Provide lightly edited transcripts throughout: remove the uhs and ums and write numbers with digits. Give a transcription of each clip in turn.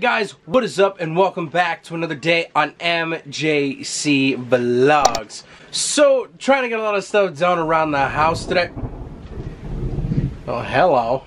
guys, what is up and welcome back to another day on MJC Vlogs. So, trying to get a lot of stuff done around the house today. Oh, hello.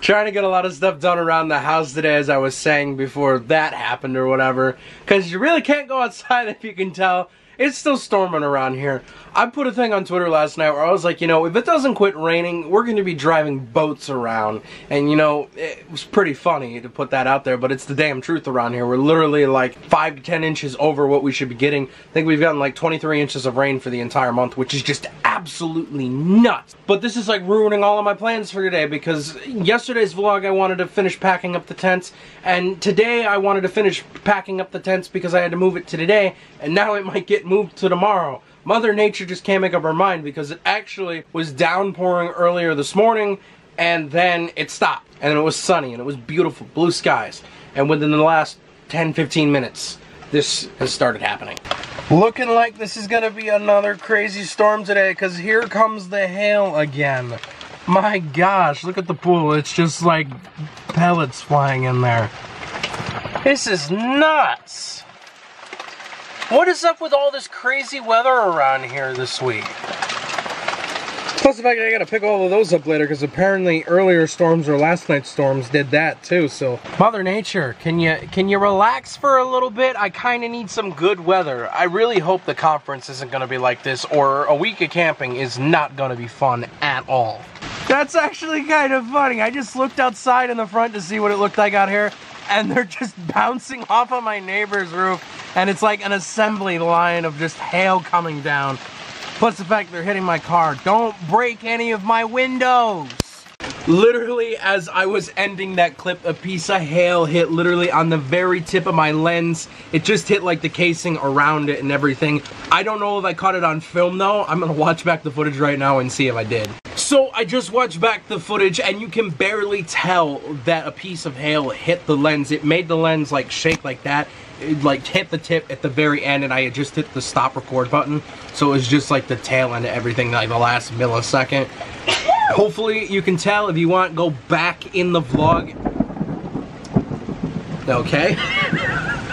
Trying to get a lot of stuff done around the house today, as I was saying before that happened or whatever. Because you really can't go outside, if you can tell. It's still storming around here. I put a thing on Twitter last night where I was like, you know, if it doesn't quit raining, we're going to be driving boats around. And, you know, it was pretty funny to put that out there, but it's the damn truth around here. We're literally like 5 to 10 inches over what we should be getting. I think we've gotten like 23 inches of rain for the entire month, which is just absolutely nuts. But this is like ruining all of my plans for today, because yesterday's vlog I wanted to finish packing up the tents, and today I wanted to finish packing up the tents because I had to move it to today, and now it might get moved to tomorrow. Mother Nature just can't make up her mind, because it actually was downpouring earlier this morning, and then it stopped, and it was sunny, and it was beautiful, blue skies, and within the last 10-15 minutes, this has started happening. Looking like this is gonna be another crazy storm today, because here comes the hail again. My gosh, look at the pool, it's just like pellets flying in there. This is nuts! What is up with all this crazy weather around here this week? Plus the fact that I gotta pick all of those up later, because apparently earlier storms or last night's storms did that too, so. Mother Nature, can you relax for a little bit? I kinda need some good weather. I really hope the conference isn't gonna be like this, or a week of camping is not gonna be fun at all. That's actually kind of funny. I just looked outside in the front to see what it looked like out here, and they're just bouncing off of my neighbor's roof, and it's like an assembly line of just hail coming down. Plus the fact they're hitting my car. Don't break any of my windows! Literally, as I was ending that clip, a piece of hail hit literally on the very tip of my lens. It just hit like the casing around it and everything. I don't know if I caught it on film though. I'm gonna watch back the footage right now and see if I did. So I just watched back the footage, and you can barely tell that a piece of hail hit the lens. It made the lens like shake like that. It like hit the tip at the very end, and I had just hit the stop record button, so it was just like the tail end of everything, like the last millisecond. Hopefully you can tell. If you want, go back in the vlog. Okay.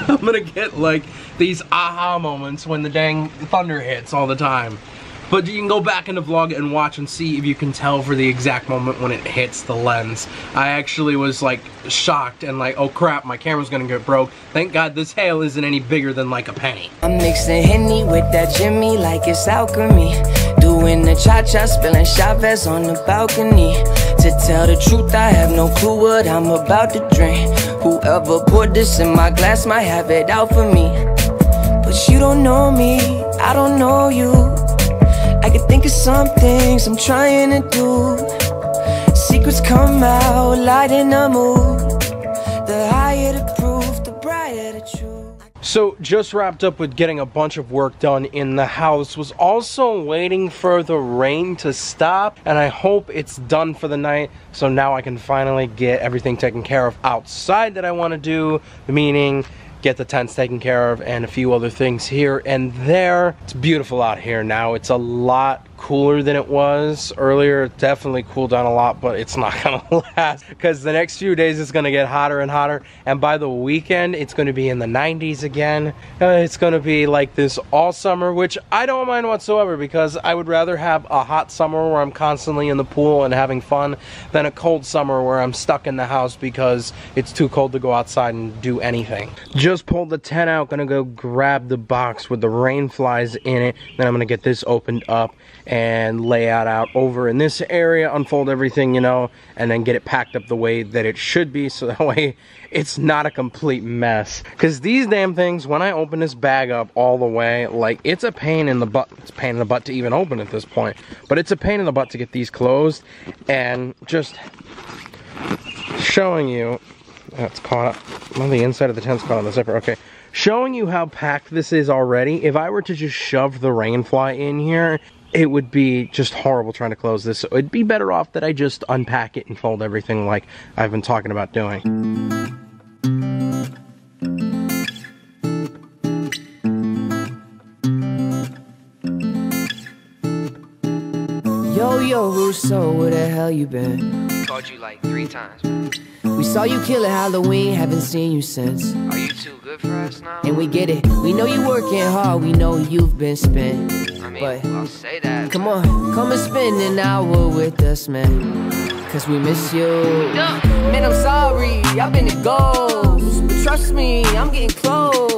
I'm gonna get like these aha moments when the dang thunder hits all the time. But you can go back in the vlog and watch and see if you can tell for the exact moment when it hits the lens. I actually was like shocked and like, oh crap, my camera's gonna get broke. Thank God this hail isn't any bigger than like a penny. I'm mixing Henny with that Jimmy like it's alchemy. Doing the cha-cha, spilling Chavez on the balcony. To tell the truth, I have no clue what I'm about to drink. Whoever poured this in my glass might have it out for me. But you don't know me, I don't know you. I can think of some things I'm trying to do. Secrets come out, light in the mood. The higher the proof, the brighter the truth. So, just wrapped up with getting a bunch of work done in the house. Was also waiting for the rain to stop, and I hope it's done for the night, so now I can finally get everything taken care of outside that I want to do, meaning get the tents taken care of and a few other things here and there. It's beautiful out here now. It's a lot cooler than it was earlier. It definitely cooled down a lot, but it's not gonna last, because the next few days it's gonna get hotter and hotter, and by the weekend it's gonna be in the 90s again. It's gonna be like this all summer, which I don't mind whatsoever, because I would rather have a hot summer where I'm constantly in the pool and having fun than a cold summer where I'm stuck in the house because it's too cold to go outside and do anything. Just pulled the tent out, gonna go grab the box with the rain flies in it, then I'm gonna get this opened up and lay it out over in this area, unfold everything, you know, and then get it packed up the way that it should be, so that way it's not a complete mess. Because these damn things, when I open this bag up all the way, like, it's a pain in the butt. It's a pain in the butt to even open at this point, but it's a pain in the butt to get these closed. And just showing you, it's caught up, well, the inside of the tent's caught on the zipper, okay. Showing you how packed this is already. If I were to just shove the rain fly in here, it would be just horrible trying to close this. So it'd be better off that I just unpack it and fold everything like I've been talking about doing. Yo, Russo, where the hell you been? Called you like 3 times, man. We saw you kill it Halloween, haven't seen you since. Are you too good for us now? And we get it, we know you working hard, we know you've been spent. I mean, but I'll say that. come on, come and spend an hour with us, man, cause we miss you. Man, I'm sorry, I've been a ghost, but trust me, I'm getting close.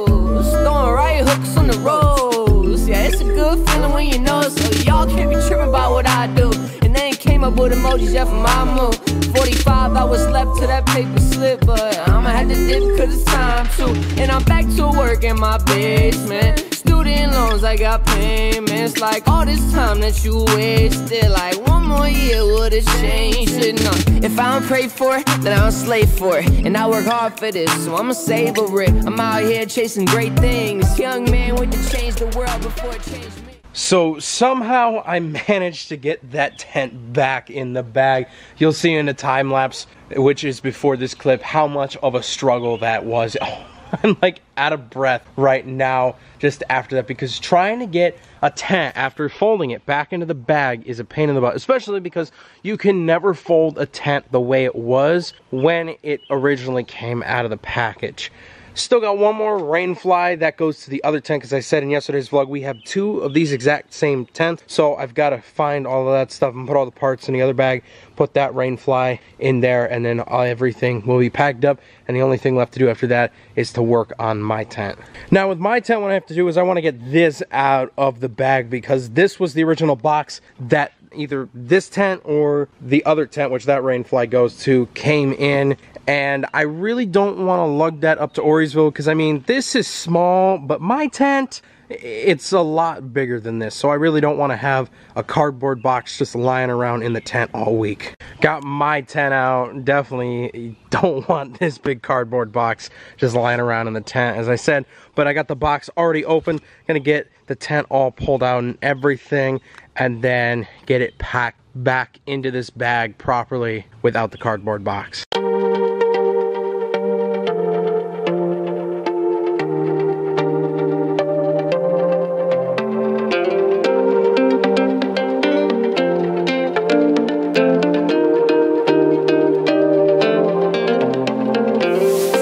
Throwing right hooks on the roads. Yeah, it's a good feeling when you know it, so y'all can't be tripping about what I do. And they ain't came up with emojis yet for my move. 45 hours left to that paper slip, but I'ma have to dip cause it's time to. And I'm back to work in my basement. Student loans, I got payments. Like all this time that you wasted, like one more year would've changed it. No, if I don't pray for it, then I don't slave for it. And I work hard for this, so I'ma savor it. I'm out here chasing great things. Young man with to change the world before it changed me. So somehow I managed to get that tent back in the bag. You'll see in the time lapse, which is before this clip, how much of a struggle that was. Oh, I'm like out of breath right now just after that, because trying to get a tent after folding it back into the bag is a pain in the butt, especially because you can never fold a tent the way it was when it originally came out of the package. Still got one more rain fly that goes to the other tent, because I said in yesterday's vlog we have 2 of these exact same tents, so I've got to find all of that stuff and put all the parts in the other bag, put that rain fly in there, and then everything will be packed up, and the only thing left to do after that is to work on my tent. Now with my tent, what I have to do is I want to get this out of the bag, because this was the original box that either this tent or the other tent, which that rain fly goes to, came in. And I really don't want to lug that up to Oriesville, because I mean, this is small, but my tent, it's a lot bigger than this. So I really don't want to have a cardboard box just lying around in the tent all week. Got my tent out. Definitely don't want this big cardboard box just lying around in the tent, as I said. But I got the box already open. Gonna get the tent all pulled out and everything, and then get it packed back into this bag properly without the cardboard box.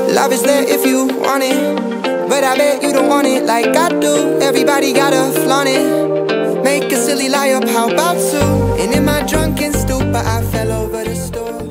Love is there if you want it, but I bet you don't want it like I do. Everybody gotta flaunt it, make a silly lie up, how about to? And in my drunken stupor I fell over the store.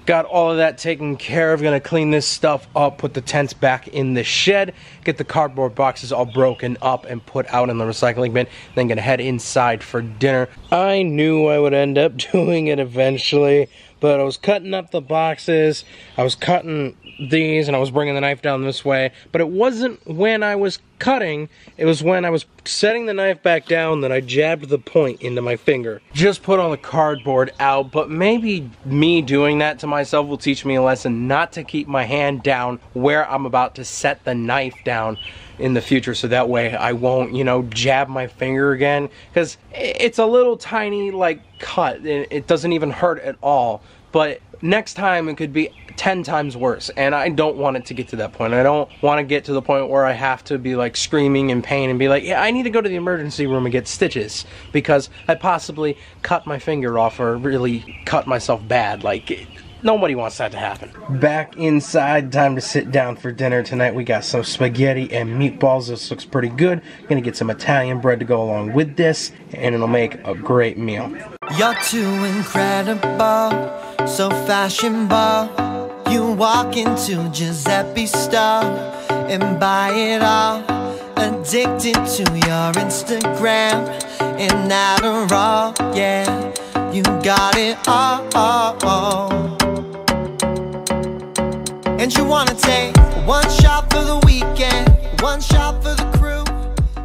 Got all of that taken care of. Gonna clean this stuff up, put the tents back in the shed, get the cardboard boxes all broken up and put out in the recycling bin, then gonna head inside for dinner. I knew I would end up doing it eventually, but I was cutting up the boxes, I was cutting these, and I was bringing the knife down this way, but it wasn't when I was cutting, it was when I was setting the knife back down that I jabbed the point into my finger. Just put all the cardboard out, but maybe me doing that to myself will teach me a lesson not to keep my hand down where I'm about to set the knife down in the future, so that way I won't, you know, jab my finger again, because it's a little tiny like cut and it doesn't even hurt at all, but next time it could be 10 times worse, and I don't want it to get to that point. I don't want to get to the point where I have to be like screaming in pain and be like, yeah, I need to go to the emergency room and get stitches because I possibly cut my finger off or really cut myself bad. Like, nobody wants that to happen. Back inside, time to sit down for dinner tonight. We got some spaghetti and meatballs. This looks pretty good. Gonna get some Italian bread to go along with this, and it'll make a great meal. You're too incredible, so fashionable. You walk into Giuseppe's store and buy it all. Addicted to your Instagram and Adderall, yeah. You got it all. And you wanna take one shot for the weekend, one shot for the crew,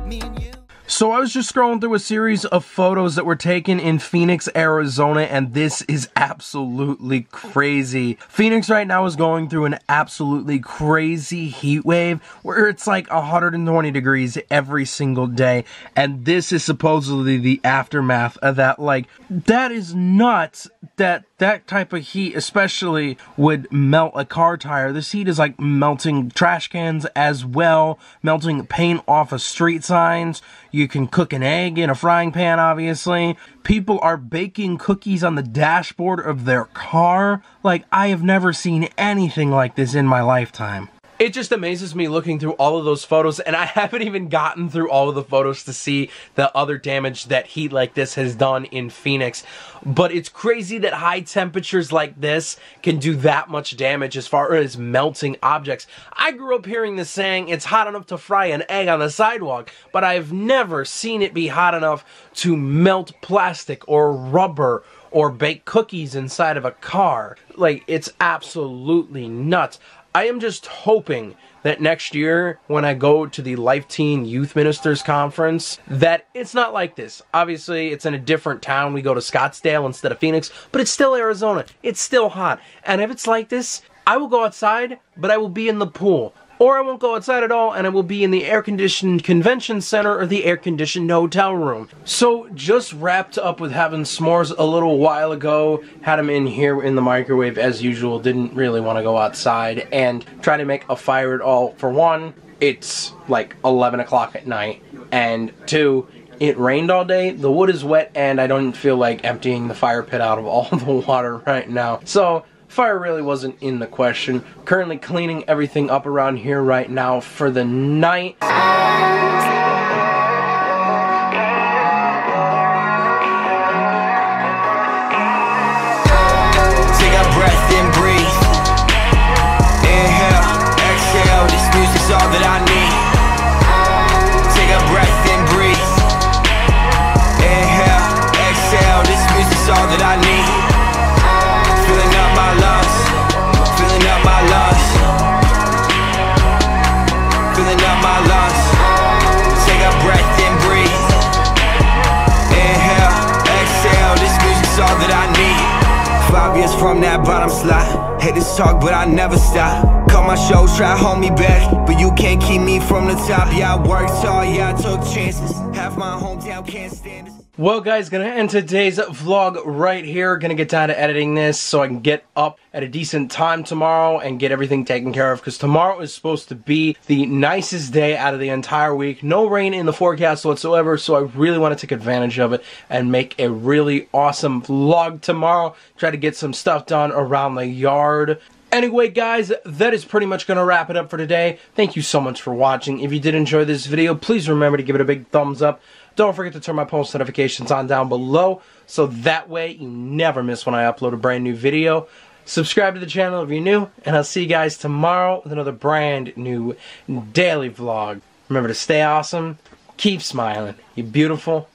me and you. So I was just scrolling through a series of photos that were taken in Phoenix, Arizona, and this is absolutely crazy. Phoenix right now is going through an absolutely crazy heat wave where it's like 120 degrees every single day, and this is supposedly the aftermath of that. Like, that is nuts that that type of heat especially would melt a car tire. This heat is like melting trash cans as well, melting paint off of street signs. You can cook an egg in a frying pan, obviously. People are baking cookies on the dashboard of their car. Like, I have never seen anything like this in my lifetime. It just amazes me looking through all of those photos, and I haven't even gotten through all of the photos to see the other damage that heat like this has done in Phoenix. But it's crazy that high temperatures like this can do that much damage as far as melting objects. I grew up hearing the saying, it's hot enough to fry an egg on the sidewalk, but I've never seen it be hot enough to melt plastic or rubber or bake cookies inside of a car. Like, it's absolutely nuts. I am just hoping that next year, when I go to the Life Teen Youth Ministers Conference, that it's not like this. Obviously, it's in a different town. We go to Scottsdale instead of Phoenix, but it's still Arizona. It's still hot. And if it's like this, I will go outside, but I will be in the pool. Or I won't go outside at all, and I will be in the air-conditioned convention center or the air-conditioned hotel room. So, just wrapped up with having s'mores a little while ago. Had them in here in the microwave as usual. Didn't really want to go outside and try to make a fire at all. For one, it's like 11 o'clock at night. And two, it rained all day, the wood is wet, and I don't feel like emptying the fire pit out of all the water right now. So, fire really wasn't in the question. Currently cleaning everything up around here right now for the night. Take a breath and breathe. Inhale, exhale, this music's all that I need. Take a breath and breathe. Inhale, exhale, this music's all that I need. Filling up my lungs, filling up my lungs, filling up my lungs. Take a breath and breathe. Inhale, exhale, this music's all that I need. 5 years from that bottom slide, haters talk but I never stop. Cut my shows, try to hold me back, but you can't keep me from the top. Yeah, I worked hard, yeah, I took chances. Half my hometown can't stand it. Well guys, gonna end today's vlog right here. Gonna get down to editing this so I can get up at a decent time tomorrow and get everything taken care of, because tomorrow is supposed to be the nicest day out of the entire week. No rain in the forecast whatsoever, so I really want to take advantage of it and make a really awesome vlog tomorrow. Try to get some stuff done around the yard. Anyway guys, that is pretty much going to wrap it up for today. Thank you so much for watching. If you did enjoy this video, please remember to give it a big thumbs up. Don't forget to turn my post notifications on down below, so that way you never miss when I upload a brand new video. Subscribe to the channel if you're new, and I'll see you guys tomorrow with another brand new daily vlog. Remember to stay awesome, keep smiling, you're beautiful,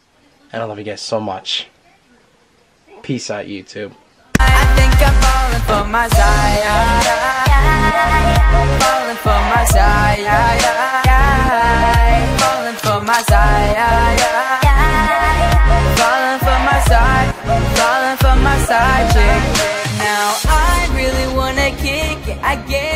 and I love you guys so much. Peace out, YouTube. I think I'm falling for my side. Falling for my side. Falling for my side. Falling for my side. Falling for my side chick. Now I really wanna kick it. I get